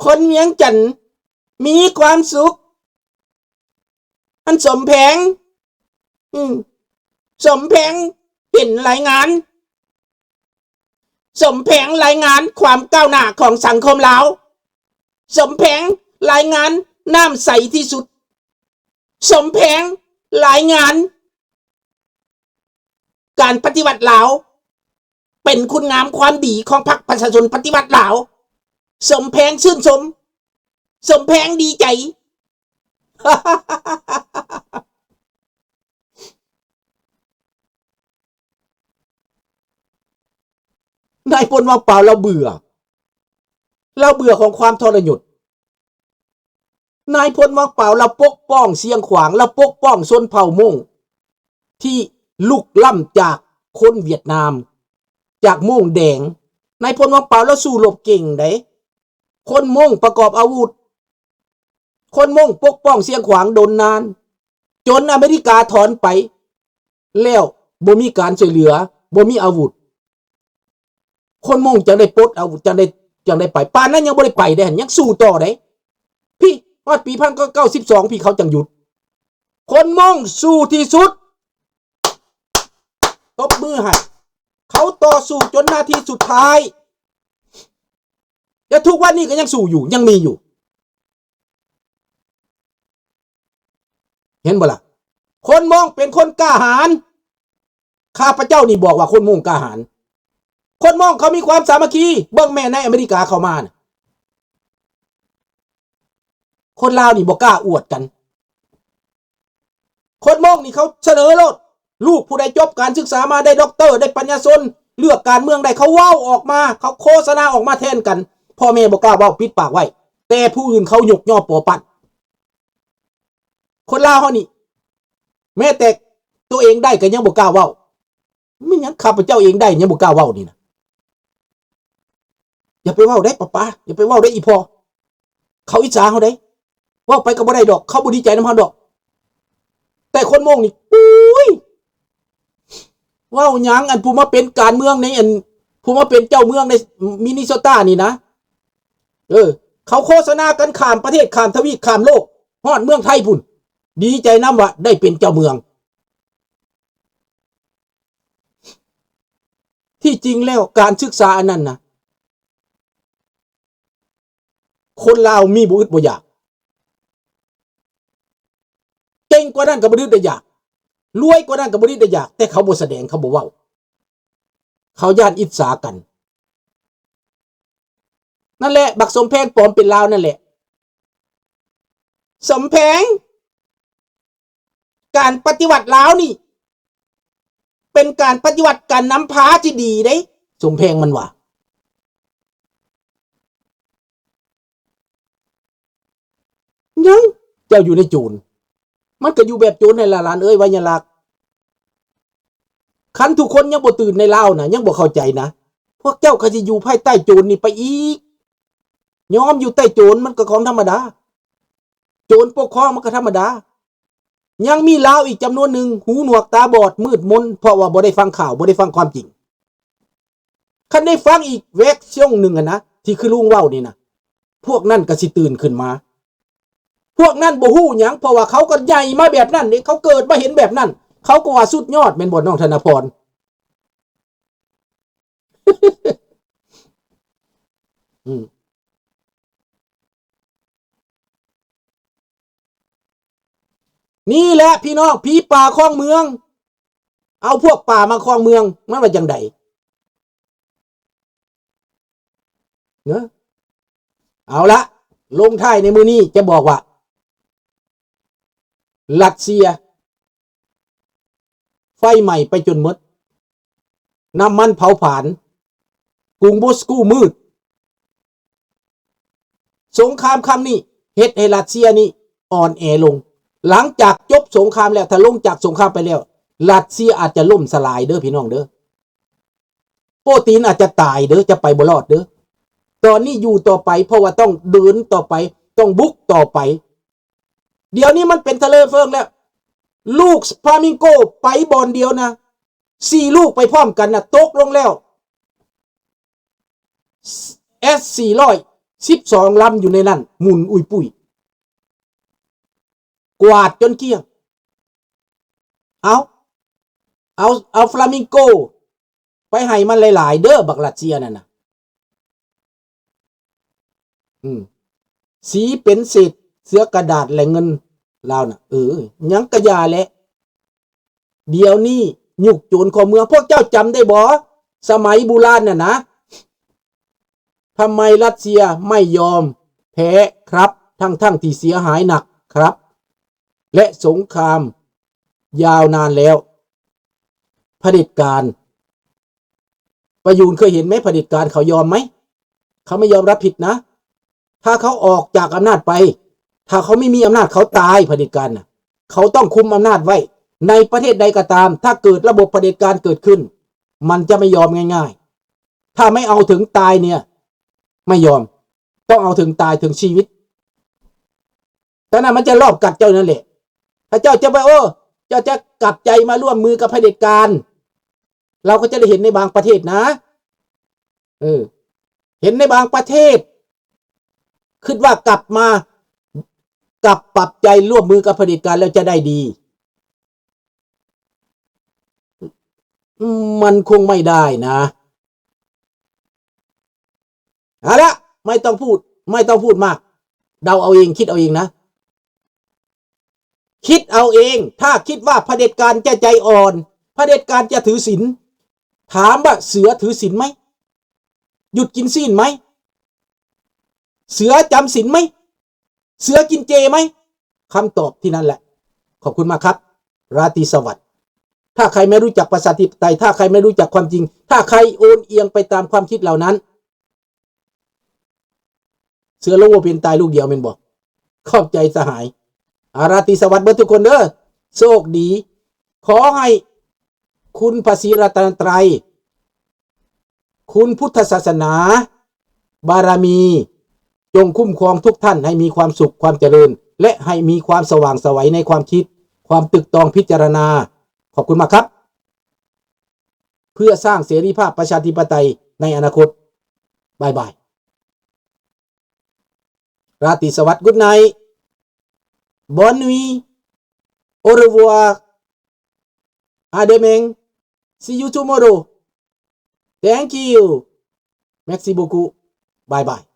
คนเวียงจันทน์มีความสุขมันสมแผงสมแผงเป็นรายงานสมแผงรายงานความก้าวหน้าของสังคมลาวสมแผงรายงานน้ำใสที่สุดสมแผงรายงานการปฏิวัติลาวเป็นคุณงามความดีของพรรคประชาชนปฏิวัติลาวสมแผงชื่นชมสมแผงดีใจ นายพลว่างเปล่าเราเบื่อของความทรยศนายพลว่างเปล่าเราปกป้องเสียงขวางเราปกป้องชนเผ่ามงที่ลุกล้ำจากคนเวียดนามจากมงแดงนายพลว่างเปล่าเราสู้รบเก่งได้คนมงประกอบอาวุธคนมงปกป้องเสียงขวางโดนนานจนอเมริกาถอนไปแล้วบ่มีการช่วยเหลือบ่มีอาวุธคนมงจังได้ปลดอาวุธจังได้ไปป่านนั้นยังบ่ได้ไปได้ยังสู้ต่อได้พี่ว่าปี1992พี่เขาจังหยุดคนมงสู้ที่สุดตบมือให้เขาต่อสู้จนนาทีสุดท้ายและทุกวันนี้ก็ยังสู้อยู่ยังมีอยู่เห็นบ่ล่ะคนมงเป็นคนกล้าหาญข้าพเจ้านี่บอกว่าคนมงกล้าหาญคนมองเขามีความสามัคคีเบิ่งแม่ในอเมริกาเข้ามานะคนลาวนี่บ่กล้าอวดกันคนมองนี่เขาเสนอโลดลูกผู้ใดจบการศึกษามาได้ด็อกเตอร์ได้ปัญญาชนเลือกการเมืองได้เขาเว้าออกมาเขาโฆษณาออกมาแทนกันพ่อแม่บ่กล้าเว้าปิดปากไว้แต่ผู้อื่นเขายกย่อปอปั่นคนลาวเฮานี่แม้แต่ตัวเองได้ก็ยังบ่กล้าเว้าไม่หยังข้าพเจ้าเองได้ยังบ่กล้าเว้านี่นะอย่าไปเว้าได้ป้าอย่าไปเว้าได้อีพอเขาอิจฉาเขาได้เว้าไปก็บ่ได้ดอกเขาบ่ดีใจนำเฮาดอกแต่คนมงนี่ปุ้ยเว้าหยังอันผู้มาเป็นการเมืองในอันผู้มาเป็นเจ้าเมืองในมินนิโซตานี่นะเขาโฆษณากันข้ามประเทศข้ามทวีปข้ามโลกฮอดเมืองไทยพุ่นดีใจนำว่าได้เป็นเจ้าเมืองที่จริงแล้วการศึกษาอันนั้นนะคนลาวมีบ่อึดบ่อยากเก่งกว่านั้นก็บ่อึดได้อยากรวยกว่านั้นก็บ่อึดได้อยากแต่เขาบ่แสดงเขาบ่เว้าเขาย่านอิจฉากันนั่นแหละบักสมแพงปลอมเป็นลาวนั่นแหละสมแพงการปฏิวัติลาวนี่เป็นการปฏิวัติการนำพาที่ดีเด้สมแพงมันว่ายังเจ้าอยู่ในโจรมันก็อยู่แบบโจรในหลานเอ้ยวัยลักษณ์คันทุกคนยังบ่ตื่นในลาวนะยังบ่เข้าใจนะพวกเจ้าก็สิอยู่ภายใต้โจรนี่ไปอีกยอมอยู่ใต้โจรมันก็ของธรรมดาโจรปกครองมันก็ธรรมดายังมีลาวอีกจำนวนหนึ่งหูหนวกตาบอดมืดมนเพราะว่าบ่ได้ฟังข่าวบ่ได้ฟังความจริงคันได้ฟังอีกเวกช่วงหนึ่งนะที่คือลุงเว้านี่นะพวกนั้นก็สิตื่นขึ้นมาพวกนั้นบ่ฮู้หยังเพราะว่าเขาก็ใหญ่มาแบบนั้นนี่เขาเกิดมาเห็นแบบนั้นเขาก็ว่าสุดยอดแม่นบ่น้องธนพร นี่แหละพี่น้องผีป่าครองเมืองเอาพวกป่ามาครองเมืองมันว่าจังไดเนอะเอาละลงท้ายในมื้อนี้จะบอกว่ารัสเซียไฟใหม่ไปจนหมดน้ำมันเผาผลาญกรุงมอสโกมืดสงครามครั้งนี้เฮ็ดให้รัสเซียนี่อ่อนแอลงหลังจากจบสงครามแล้วถ้าลงจากสงครามไปแล้วรัสเซียอาจจะล่มสลายเด้อพี่น้องเด้อโปรตีนอาจจะตายเด้อจะไปบ่รอดเด้อตอนนี้อยู่ต่อไปเพราะว่าต้องเดินต่อไปต้องบุกต่อไปเดี๋ยวนี้มันเป็นทะเลเฟิงแล้วลูกฟลามิงโกไปบอลเดียวนะ4ลูกไปพร้อมกันนะตกลงแล้วS400 12 ลำอยู่ในนั้นหมุนอุยปุยกวาดจนเกลี้ยงเอาฟลามิงโกไปให้มันหลายๆเด้อบักรัสเซียนั่นน่ะสีเป็นเศษเสือกระดาษและเงินลาวน่ะยังกระยาแหละเดี๋ยวนี้ยุกโจรของเมืองพวกเจ้าจำได้บ่สมัยโบราณน่ะนะทำไมรัสเซียไม่ยอมแพ้ครับทั้งที่เสียหายหนักครับและสงครามยาวนานแล้วเผด็จการประยูรเคยเห็นไหมเผด็จการเขายอมไหมเขาไม่ยอมรับผิดนะถ้าเขาออกจากอำนาจไปถ้าเขาไม่มีอำนาจเขาตายเผด็จการน่ะเขาต้องคุมอำนาจไว้ในประเทศใดก็ตามถ้าเกิดระบบเผด็จการเกิดขึ้นมันจะไม่ยอมง่ายๆถ้าไม่เอาถึงตายเนี่ยไม่ยอมต้องเอาถึงตายถึงชีวิตแต่นั้นมันจะรอบกัดเจ้านั่นแหละถ้าเจ้าจะไปเจ้าจะกลับใจมาร่วมมือกับเผด็จการเราก็จะได้เห็นในบางประเทศนะเห็นในบางประเทศคิดว่ากลับปรับใจร่วมมือกับเผด็จการแล้วจะได้ดีมันคงไม่ได้นะเอาละไม่ต้องพูดมากเดาเอาเองคิดเอาเองนะคิดเอาเองถ้าคิดว่าเผด็จการจะใจอ่อนเผด็จการจะถือศีลถามว่าเสือถือศีลไหมหยุดกินศีลไหมเสือจำศีลไหมเสือกินเจไหมคำตอบที่นั่นแหละขอบคุณมากครับราตรีสวัสดิ์ถ้าใครไม่รู้จักประชาธิปไตยถ้าใครไม่รู้จักความจริงถ้าใครโอนเอียงไปตามความคิดเหล่านั้นเสือโลโวเป็นตายลูกเดียวเป็นบอกขอบใจสหายราตรีสวัสดิ์เบิดทุกคนเด้อโชคดีขอให้คุณพระศรีรัตนตรัยคุณพุทธศาสนาบารมีจงคุ้มครองทุกท่านให้มีความสุขความเจริญและให้มีความสว่างไสวในความคิดความตึกตองพิจารณาขอบคุณมากครับเพื่อสร้างเสรีภาพประชาธิปไตยในอนาคตบายบายราตรีสวัสดิ์ Good night Bonne nuit Au revoir À demain See you tomorrow Thank you Merci beaucoup Bye bye